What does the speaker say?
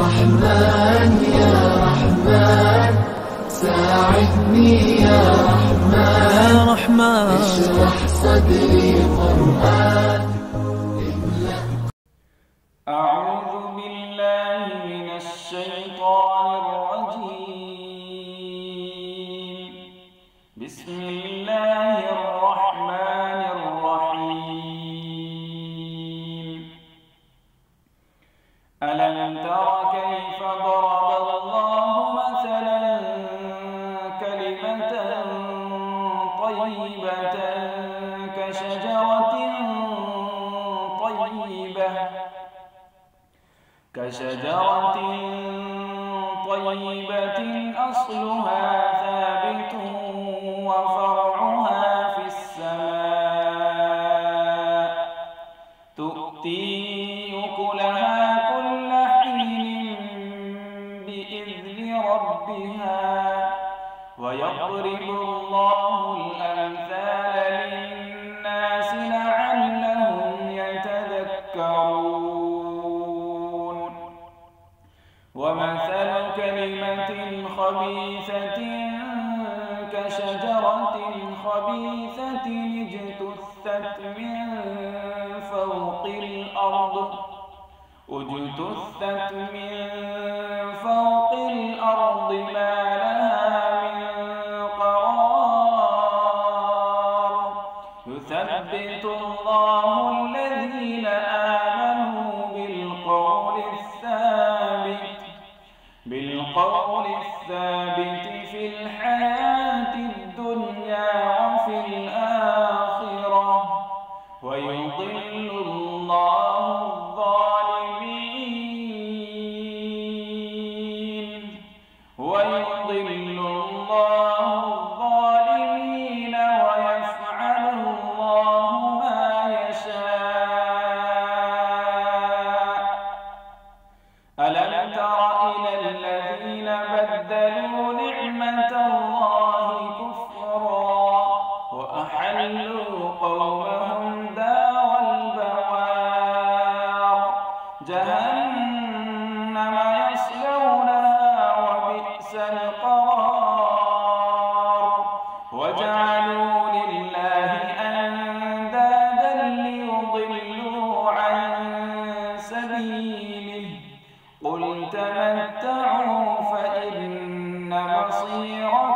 رحمن يا رحمن ساعدني يا رحمن اشرح صدري قرآن. أعوذ بالله من الشيطان الرجيم. بسم الله الرحمن الرحيم. ألم تر كيف ضرب الله مثلا كلمة طيبة كشجرة طيبة أصلها ثابت وفرعها في السماء تؤتي أكلها كل حين بإذن ربها ويضرب الله الأمثال للناس لعلهم يتذكرون. ومثل كلمة خبيثة كشجرة خبيثة اجتثت من فوق الأرض ما لها من قرار. يثبت الله الذين آمنوا بالقول الثابت في الحياة الدنيا وفي الآخرة ويضل الله الظالمين ويفعل الله ما يشاء. ألم تر إلى الذين بدلوا نعمة الله كفرا وأحلوا قومهم دار البوار جهنم يصلونها وبئس القرار. وجعلوا لله أندادا ليضلوا عن سبيله قل تمتعوا فإن مصيركم